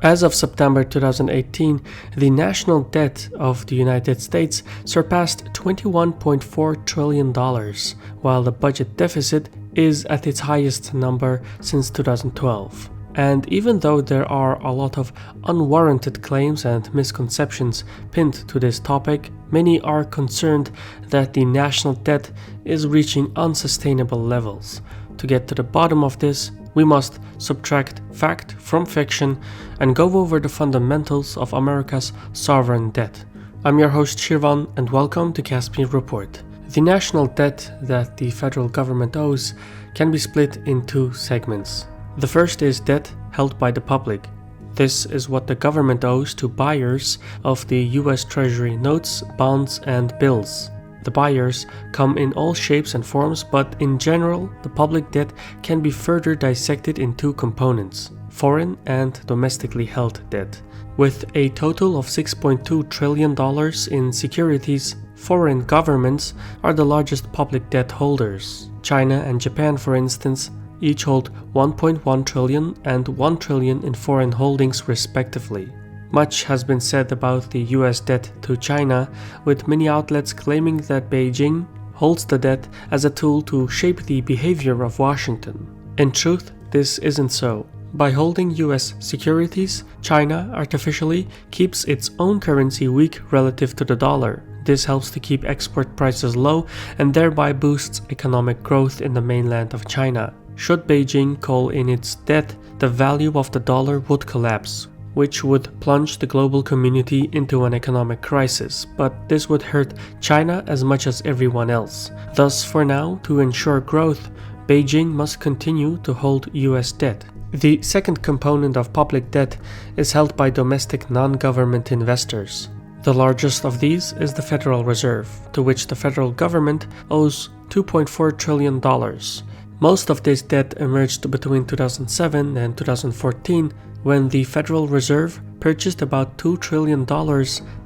As of September 2018, the national debt of the United States surpassed $21.4 trillion, while the budget deficit is at its highest number since 2012. And even though there are a lot of unwarranted claims and misconceptions pinned to this topic, many are concerned that the national debt is reaching unsustainable levels. To get to the bottom of this, we must subtract fact from fiction and go over the fundamentals of America's sovereign debt. I'm your host Shirvan and welcome to Caspian Report. The national debt that the federal government owes can be split in two segments. The first is debt held by the public. This is what the government owes to buyers of the US Treasury notes, bonds, and bills. The buyers come in all shapes and forms, but in general, the public debt can be further dissected in two components: foreign and domestically held debt. With a total of $6.2 trillion in securities, foreign governments are the largest public debt holders. China and Japan, for instance, each hold $1.1 trillion and $1 trillion in foreign holdings respectively. Much has been said about the US debt to China, with many outlets claiming that Beijing holds the debt as a tool to shape the behavior of Washington. In truth, this isn't so. By holding US securities, China artificially keeps its own currency weak relative to the dollar. This helps to keep export prices low and thereby boosts economic growth in the mainland of China. Should Beijing call in its debt, the value of the dollar would collapse, which would plunge the global community into an economic crisis, but this would hurt China as much as everyone else. Thus, for now, to ensure growth, Beijing must continue to hold US debt. The second component of public debt is held by domestic non-government investors. The largest of these is the Federal Reserve, to which the federal government owes $2.4 trillion. Most of this debt emerged between 2007 and 2014, when the Federal Reserve purchased about $2 trillion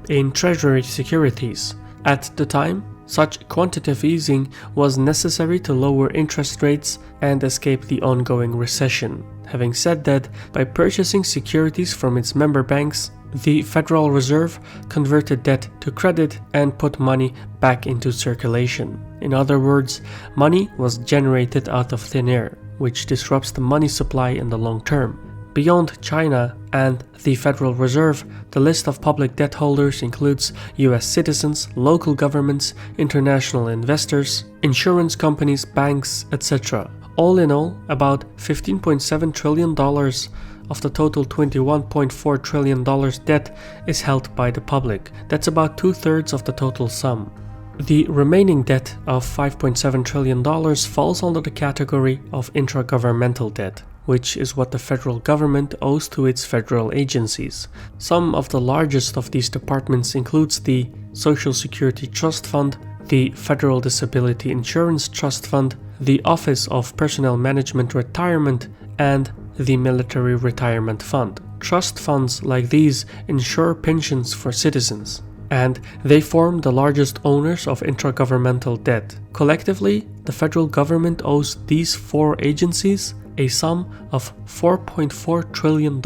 in Treasury securities. At the time, such quantitative easing was necessary to lower interest rates and escape the ongoing recession. Having said that, by purchasing securities from its member banks, the Federal Reserve converted debt to credit and put money back into circulation. In other words, money was generated out of thin air, which disrupts the money supply in the long term. Beyond China and the Federal Reserve, the list of public debt holders includes US citizens, local governments, international investors, insurance companies, banks, etc. All in all, about $15.7 trillion of the total $21.4 trillion debt is held by the public. That's about 2/3 of the total sum. The remaining debt of $5.7 trillion falls under the category of intragovernmental debt, which is what the federal government owes to its federal agencies. Some of the largest of these departments includes the Social Security Trust Fund, the Federal Disability Insurance Trust Fund, the Office of Personnel Management Retirement, and the Military Retirement Fund. Trust funds like these ensure pensions for citizens, and they form the largest owners of intragovernmental debt. Collectively, the federal government owes these four agencies a sum of $4.4 trillion.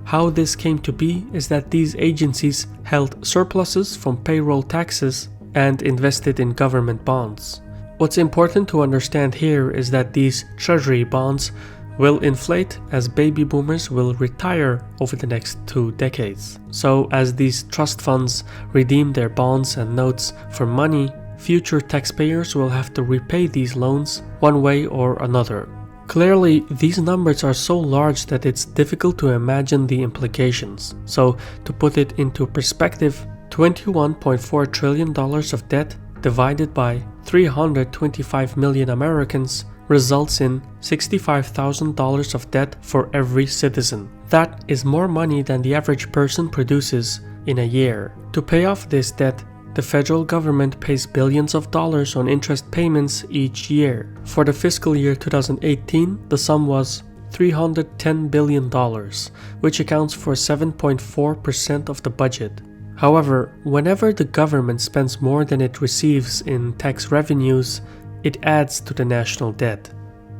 How this came to be is that these agencies held surpluses from payroll taxes and invested in government bonds. What's important to understand here is that these treasury bonds will inflate as baby boomers will retire over the next 2 decades. So as these trust funds redeem their bonds and notes for money, future taxpayers will have to repay these loans one way or another. Clearly, these numbers are so large that it's difficult to imagine the implications. So, to put it into perspective, $21.4 trillion of debt divided by 325 million Americans results in $65,000 of debt for every citizen. That is more money than the average person produces in a year. To pay off this debt, the federal government pays billions of dollars on interest payments each year. For the fiscal year 2018, the sum was $310 billion, which accounts for 7.4% of the budget. However, whenever the government spends more than it receives in tax revenues, it adds to the national debt.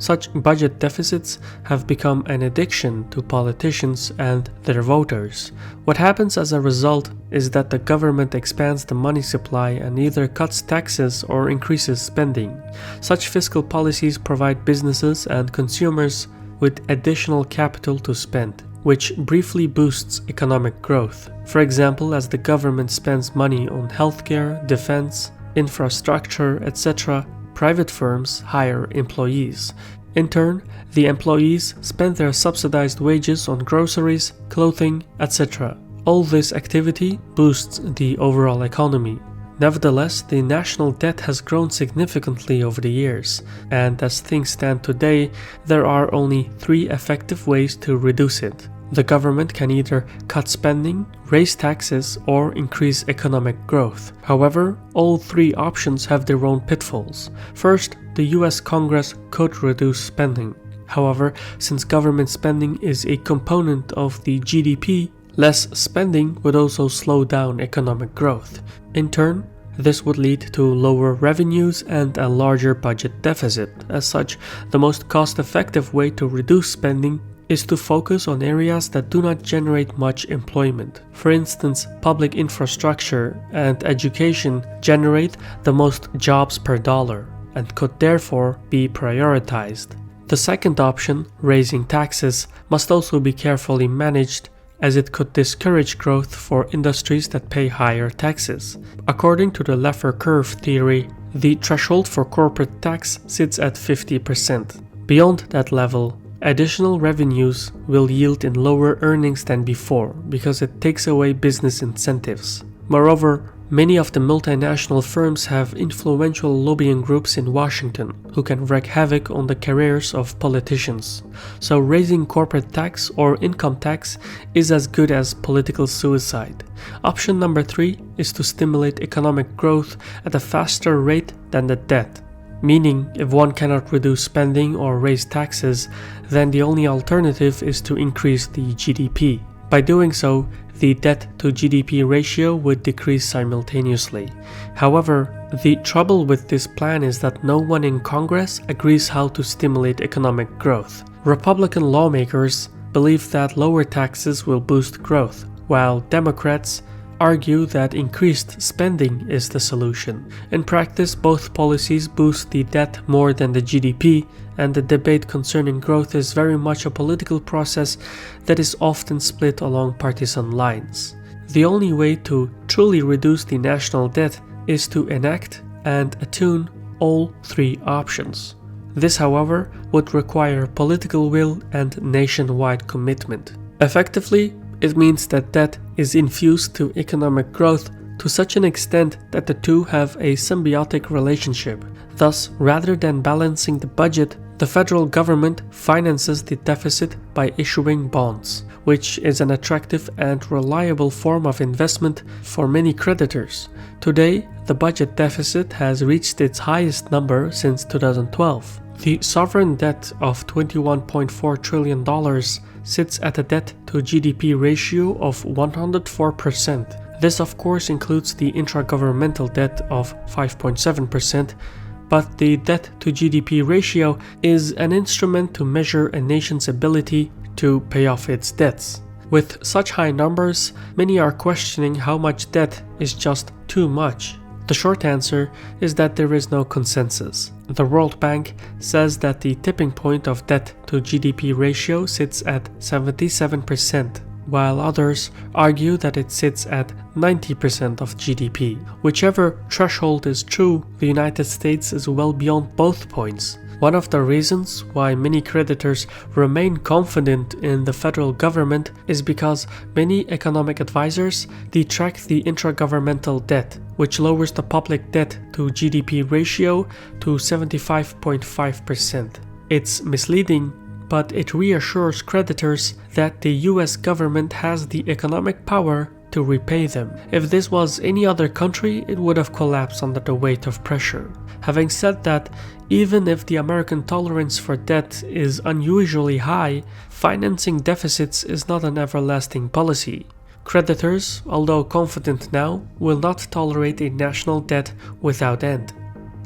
Such budget deficits have become an addiction to politicians and their voters. What happens as a result is that the government expands the money supply and either cuts taxes or increases spending. Such fiscal policies provide businesses and consumers with additional capital to spend, which briefly boosts economic growth. For example, as the government spends money on healthcare, defense, infrastructure, etc., private firms hire employees. In turn, the employees spend their subsidized wages on groceries, clothing, etc. All this activity boosts the overall economy. Nevertheless, the national debt has grown significantly over the years, and as things stand today, there are only 3 effective ways to reduce it. The government can either cut spending, raise taxes, or increase economic growth. However, all 3 options have their own pitfalls. First, the US Congress could reduce spending. However, since government spending is a component of the GDP, less spending would also slow down economic growth. In turn, this would lead to lower revenues and a larger budget deficit. As such, the most cost-effective way to reduce spending is to focus on areas that do not generate much employment. For instance, public infrastructure and education generate the most jobs per dollar and could therefore be prioritized. The second option, raising taxes, must also be carefully managed, as it could discourage growth for industries that pay higher taxes. According to the Laffer curve theory, the threshold for corporate tax sits at 50%. Beyond that level, additional revenues will yield in lower earnings than before because it takes away business incentives. Moreover, many of the multinational firms have influential lobbying groups in Washington who can wreak havoc on the careers of politicians. So raising corporate tax or income tax is as good as political suicide. Option number 3 is to stimulate economic growth at a faster rate than the debt. Meaning, if one cannot reduce spending or raise taxes, then the only alternative is to increase the GDP. By doing so, the debt-to-GDP ratio would decrease simultaneously. However, the trouble with this plan is that no one in Congress agrees how to stimulate economic growth. Republican lawmakers believe that lower taxes will boost growth, while Democrats argue that increased spending is the solution. In practice, both policies boost the debt more than the GDP, and the debate concerning growth is very much a political process that is often split along partisan lines. The only way to truly reduce the national debt is to enact and attune all 3 options. This, however, would require political will and nationwide commitment. Effectively, it means that debt is infused to economic growth to such an extent that the two have a symbiotic relationship. Thus, rather than balancing the budget, the federal government finances the deficit by issuing bonds, which is an attractive and reliable form of investment for many creditors. Today, the budget deficit has reached its highest number since 2012. The sovereign debt of $21.4 trillion sits at a debt-to-GDP ratio of 104%. This of course includes the intragovernmental debt of 5.7%, but the debt-to-GDP ratio is an instrument to measure a nation's ability to pay off its debts. With such high numbers, many are questioning how much debt is just too much. The short answer is that there is no consensus. The World Bank says that the tipping point of debt-to-GDP ratio sits at 77%, while others argue that it sits at 90% of GDP. Whichever threshold is true, the United States is well beyond both points. One of the reasons why many creditors remain confident in the federal government is because many economic advisors detract the intragovernmental debt, which lowers the public debt to GDP ratio to 75.5%. It's misleading, but it reassures creditors that the US government has the economic power to repay them. If this was any other country, it would have collapsed under the weight of pressure. Having said that, even if the American tolerance for debt is unusually high, financing deficits is not an everlasting policy. Creditors, although confident now, will not tolerate a national debt without end.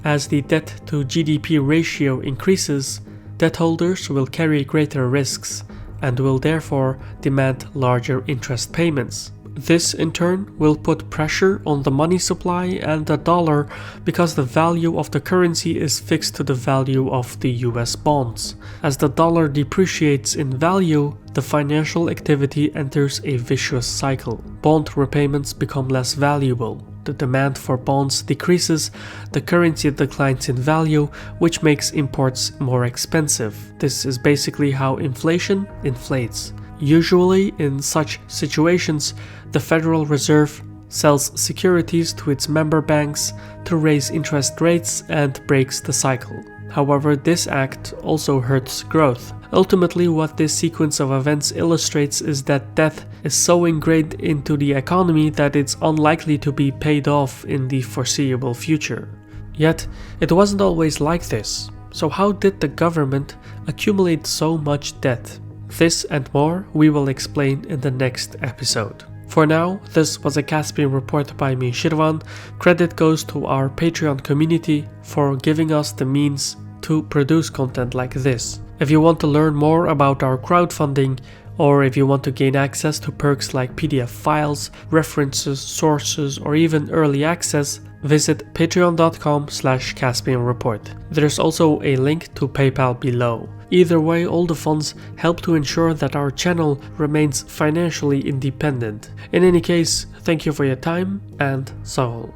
As the debt-to-GDP ratio increases, debt holders will carry greater risks and will therefore demand larger interest payments. This in turn will put pressure on the money supply and the dollar because the value of the currency is fixed to the value of the US bonds. As the dollar depreciates in value, the financial activity enters a vicious cycle. Bond repayments become less valuable. The demand for bonds decreases, the currency declines in value, which makes imports more expensive. This is basically how inflation inflates. Usually, in such situations, the Federal Reserve sells securities to its member banks to raise interest rates and breaks the cycle. However, this act also hurts growth. Ultimately, what this sequence of events illustrates is that debt is so ingrained into the economy that it's unlikely to be paid off in the foreseeable future. Yet, it wasn't always like this. So how did the government accumulate so much debt? This and more we will explain in the next episode. For now, this was a Caspian report by me, Shirvan. Credit goes to our Patreon community for giving us the means to produce content like this. If you want to learn more about our crowdfunding, or if you want to gain access to perks like PDF files, references, sources, or even early access, visit patreon.com/CaspianReport. There's also a link to PayPal below. Either way, all the funds help to ensure that our channel remains financially independent. In any case, thank you for your time and Sahol.